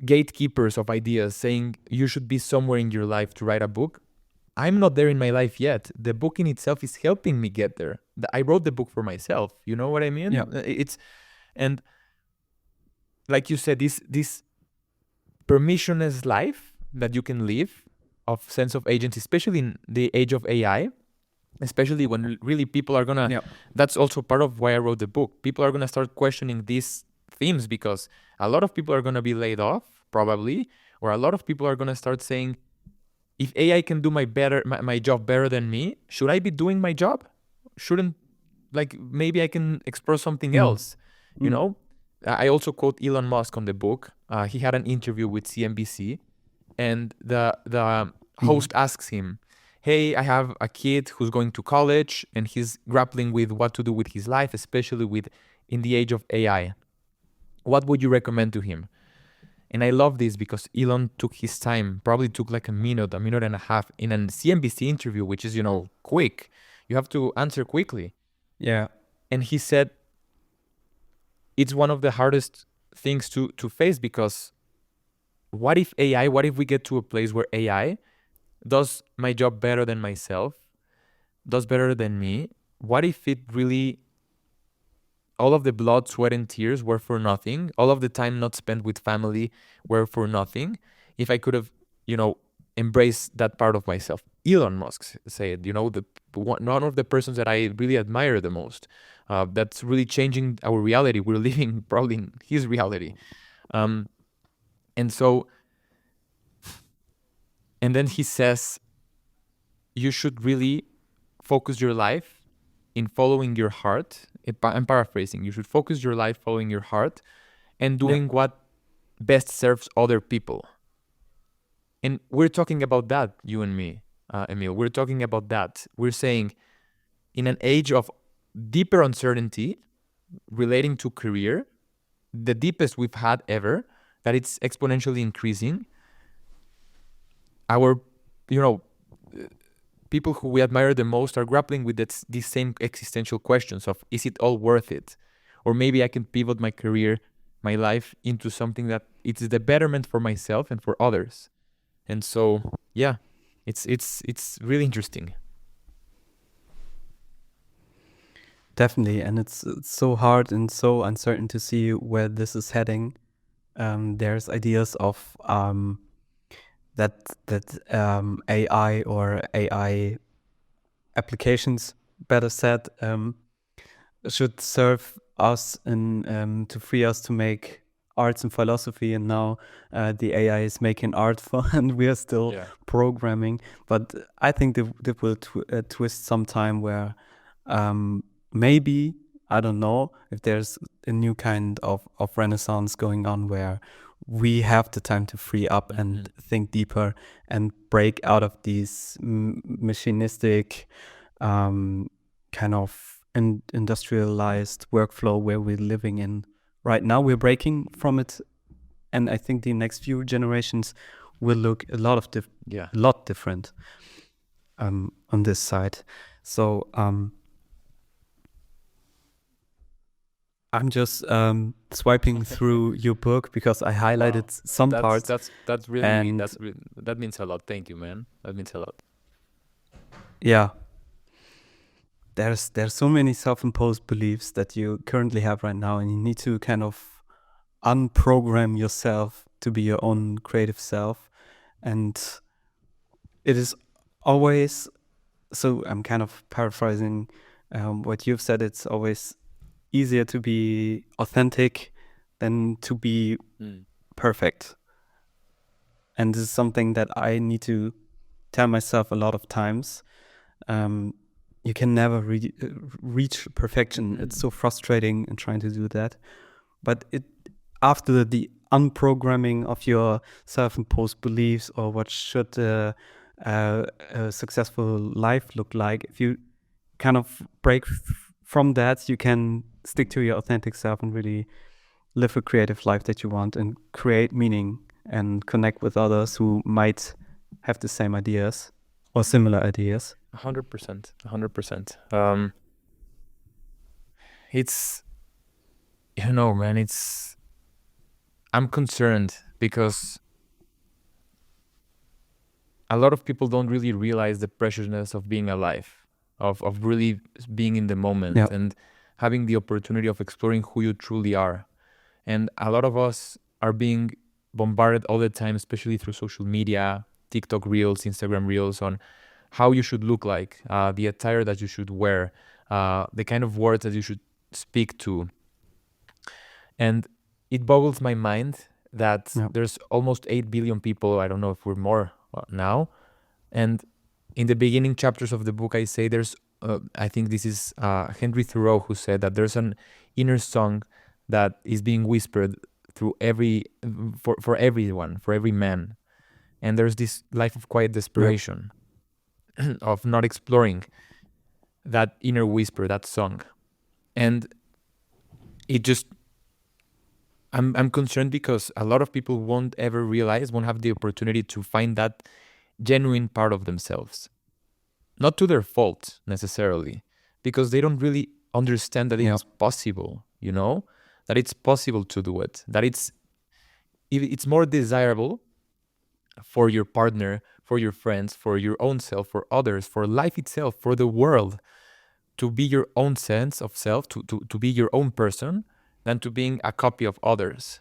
gatekeepers of ideas saying you should be somewhere in your life to write a book. I'm not there in my life yet. The book in itself is helping me get there. I wrote the book for myself. You know what I mean? And like you said, this permissionless life that you can live, of sense of agency, especially in the age of AI, especially when really people are gonna, that's also part of why I wrote the book. People are gonna start questioning these themes, because a lot of people are gonna be laid off, probably, or a lot of people are gonna start saying, if AI can do my job better than me, should I be doing my job? Shouldn't, maybe I can explore something else, I also quote Elon Musk on the book. He had an interview with CNBC, and the host asks him, hey, I have a kid who's going to college, and he's grappling with what to do with his life, especially in the age of AI. What would you recommend to him? And I love this because Elon took his time, probably took like a minute and a half in a CNBC interview, which is, quick. You have to answer quickly. Yeah. And he said, it's one of the hardest things to face, because what if we get to a place where AI does my job better than myself, does better than me? What if it really, all of the blood, sweat, and tears were for nothing? All of the time not spent with family were for nothing? If I could have, embraced that part of myself. Elon Musk said, one of the persons that I really admire the most, that's really changing our reality. We're living probably in his reality. Um, and so, and then he says, you should really focus your life in following your heart. I'm paraphrasing. You should focus your life following your heart and doing what best serves other people. And we're talking about that, you and me, Emil. We're talking about that. We're saying, in an age of deeper uncertainty relating to career, the deepest we've had ever, that it's exponentially increasing, our, people who we admire the most are grappling with these same existential questions of, is it all worth it? Or maybe I can pivot my career, my life, into something that it's the betterment for myself and for others. And so, yeah, it's really interesting. Definitely, and it's so hard and so uncertain to see where this is heading. There's ideas of that AI or AI applications, better said, should serve us in to free us to make arts and philosophy, and now the AI is making art for, and we are still programming. But I think that will twist some time where maybe, I don't know, if there's a new kind of renaissance going on where we have the time to free up and think deeper and break out of these machinistic kind of industrialized workflow where we're living in right now. We're breaking from it, and I think the next few generations will look a lot different on this side. So I'm just swiping through your book because I highlighted some parts. That's really neat. That means a lot. Thank you, man. That means a lot. Yeah. There's so many self-imposed beliefs that you currently have right now, and you need to kind of unprogram yourself to be your own creative self. And it is always, so I'm kind of paraphrasing what you've said, it's always easier to be authentic than to be perfect. And this is something that I need to tell myself a lot of times. You can never reach perfection. It's so frustrating in trying to do that. But after the unprogramming of your self-imposed beliefs, or what should a successful life look like, if you kind of break from that, you can stick to your authentic self and really live a creative life that you want and create meaning and connect with others who might have the same ideas or similar ideas. 100%. 100%. It's, man, I'm concerned because a lot of people don't really realize the preciousness of being alive, of really being in the moment and having the opportunity of exploring who you truly are. And a lot of us are being bombarded all the time, especially through social media, TikTok Reels, Instagram Reels, on how you should look like, the attire that you should wear, the kind of words that you should speak to. And it boggles my mind that there's almost 8 billion people. I don't know if we're more now. And in the beginning chapters of the book, I say there's, I think this is Henry Thoreau who said that there's an inner song that is being whispered through for everyone, for every man. And there's this life of quiet desperation of not exploring that inner whisper, that song. And it just, I'm concerned because a lot of people won't have the opportunity to find that genuine part of themselves. Not to their fault necessarily, because they don't really understand that it's possible, that it's possible to do it, that it's more desirable for your partner, for your friends, for your own self, for others, for life itself, for the world, to be your own sense of self, to be your own person, than to being a copy of others.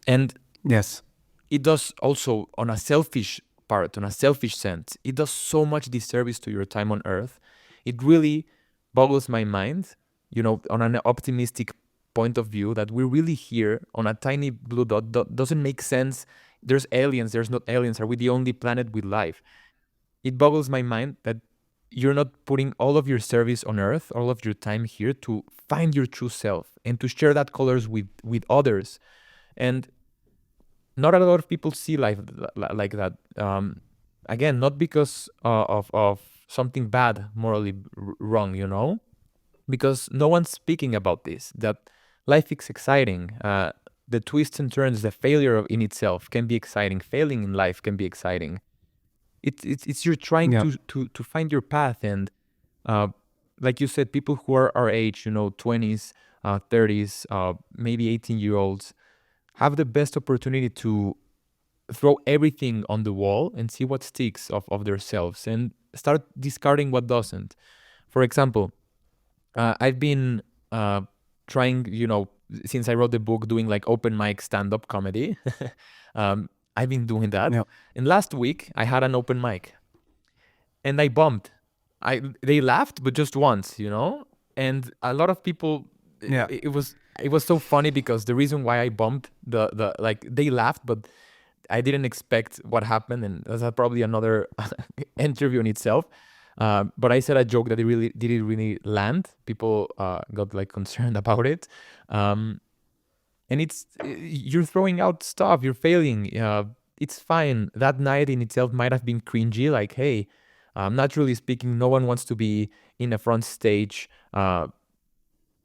And Yes. it does also, on a selfish part, on a selfish sense, it does so much disservice to your time on earth. It really boggles my mind, on an optimistic point of view, that we're really here on a tiny blue dot. Doesn't make sense. There's aliens, there's not aliens. Are we the only planet with life? It boggles my mind that you're not putting all of your service on earth, all of your time here, to find your true self and to share that colors with others. And not a lot of people see life like that. Again, not because of something bad, morally wrong, because no one's speaking about this, that life is exciting. The twists and turns, the failure in itself can be exciting. Failing in life can be exciting. It's you're trying Yeah. to find your path. And like you said, people who are our age, 20s, 30s, maybe 18-year-olds, have the best opportunity to throw everything on the wall and see what sticks of themselves, and start discarding what doesn't. For example, I've been trying, since I wrote the book, doing like open mic stand-up comedy. I've been doing that. Yeah. And last week I had an open mic and I bombed. They laughed, but just once, and a lot of people. Yeah. It was so funny because the reason why I bombed, the like, they laughed, but I didn't expect what happened, and that's probably another interview in itself. But I said a joke that it really land. People got like concerned about it, and you're throwing out stuff, you're failing. It's fine. That night in itself might have been cringy. Like, hey, naturally speaking, no one wants to be in a front stage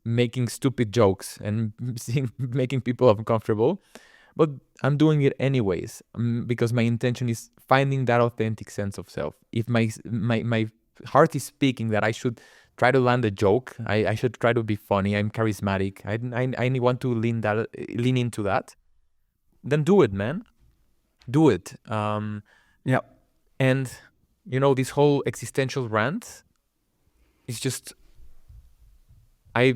making stupid jokes and making people uncomfortable. But I'm doing it anyways, because my intention is finding that authentic sense of self. If my heart is speaking that I should try to land a joke, I should try to be funny, I'm charismatic, I want to lean into that, then do it, man. Do it. Yeah. And this whole existential rant is just, I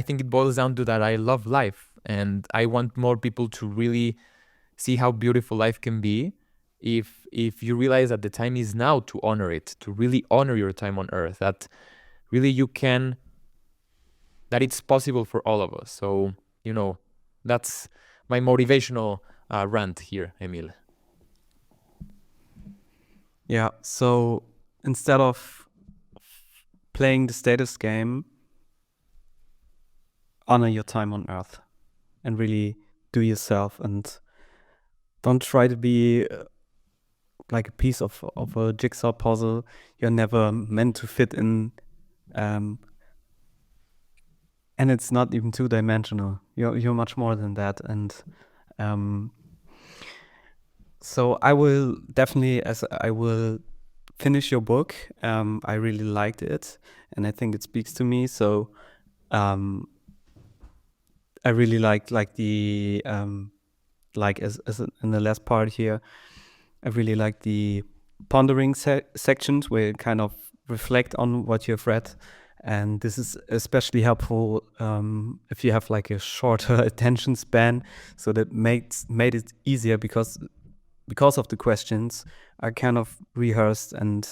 think it boils down to that I love life, and I want more people to really see how beautiful life can be if you realize that the time is now to honor it, to really honor your time on earth, that really you can, that it's possible for all of us. So, that's my motivational rant here, Emil. Yeah. So instead of playing the status game, honor your time on earth and really do yourself, and don't try to be like a piece of a jigsaw puzzle. You're never meant to fit in, and it's not even two-dimensional. You're much more than that. And so I will definitely, as I will finish your book. I really liked it, and I think it speaks to me. So I really like the like as in the last part here, I really like the pondering sections where you kind of reflect on what you've read. And this is especially helpful if you have like a shorter attention span. So that made it easier because of the questions, I kind of rehearsed and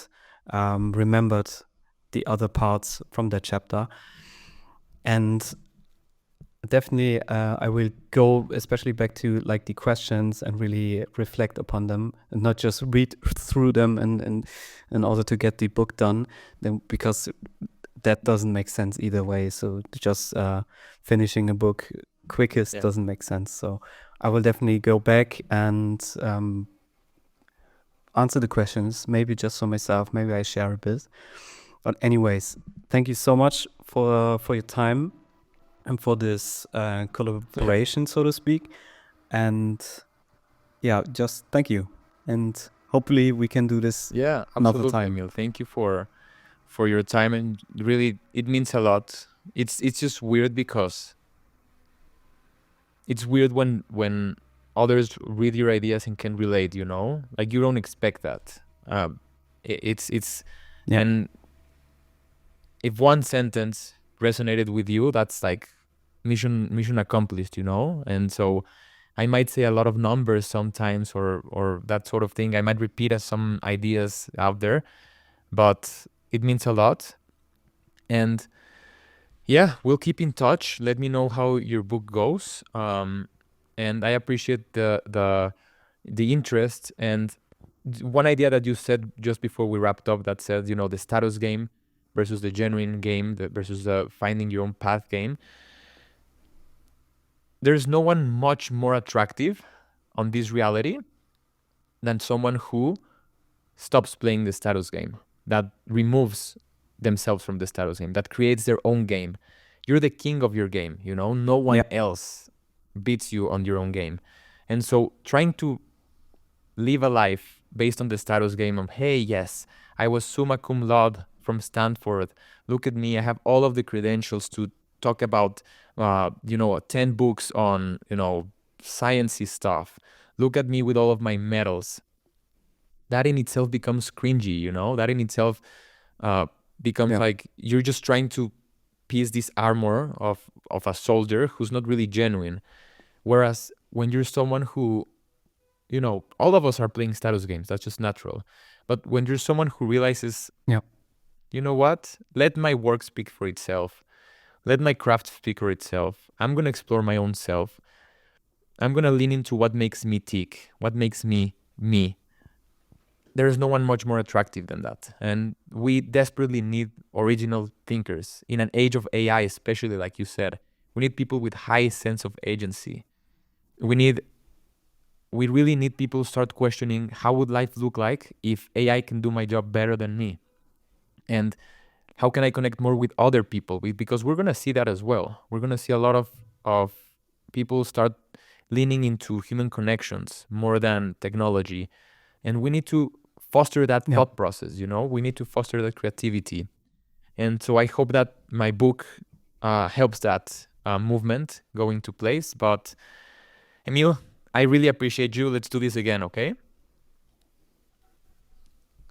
remembered the other parts from that chapter. And definitely I will go especially back to like the questions and really reflect upon them, and not just read through them and in order to get the book done, then, because that doesn't make sense either way. So just finishing a book quickest doesn't make sense. So I will definitely go back and answer the questions, maybe just for myself, maybe I share a bit. But anyways, thank you so much for your time and for this collaboration, so to speak. And yeah, just thank you. And hopefully we can do this another absolutely, time. Emil. Thank you for your time, and really it means a lot. It's just weird because it's weird when others read your ideas and can relate, you know, like you don't expect that. It's Yeah. and if one sentence resonated with you, that's like mission accomplished, you know. And so I might say a lot of numbers sometimes, or that sort of thing. I might repeat some ideas out there, but it means a lot. And yeah, we'll keep in touch. Let me know how your book goes. And I appreciate the interest. And one idea that you said just before we wrapped up, that said, you know, the status game versus the genuine game, versus the finding your own path game. There's no one much more attractive on this reality than someone who stops playing the status game, that removes themselves from the status game, that creates their own game. You're the king of your game, you know, no one else beats you on your own game. And so trying to live a life based on the status game of, hey, yes, I was summa cum laude from Stanford. Look at me. I have all of the credentials to talk about, 10 books on, sciencey stuff. Look at me with all of my medals. That in itself becomes cringy, you know? That in itself becomes like you're just trying to piece this armor of a soldier who's not really genuine. Whereas when you're someone who, all of us are playing status games. That's just natural. But when you're someone who realizes, you know what? Let my work speak for itself. Let my craft speak for itself. I'm going to explore my own self. I'm going to lean into what makes me tick, what makes me me. There's no one much more attractive than that. And we desperately need original thinkers in an age of AI, especially like you said. We need people with high sense of agency. We really need people to start questioning, how would life look like if AI can do my job better than me? And how can I connect more with other people? Because we're going to see that as well. We're going to see a lot of people start leaning into human connections more than technology. And we need to foster that thought process, we need to foster that creativity. And so I hope that my book helps that movement go into place. But Emil, I really appreciate you. Let's do this again, okay?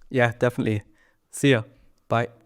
Yeah, definitely. See ya. Bye.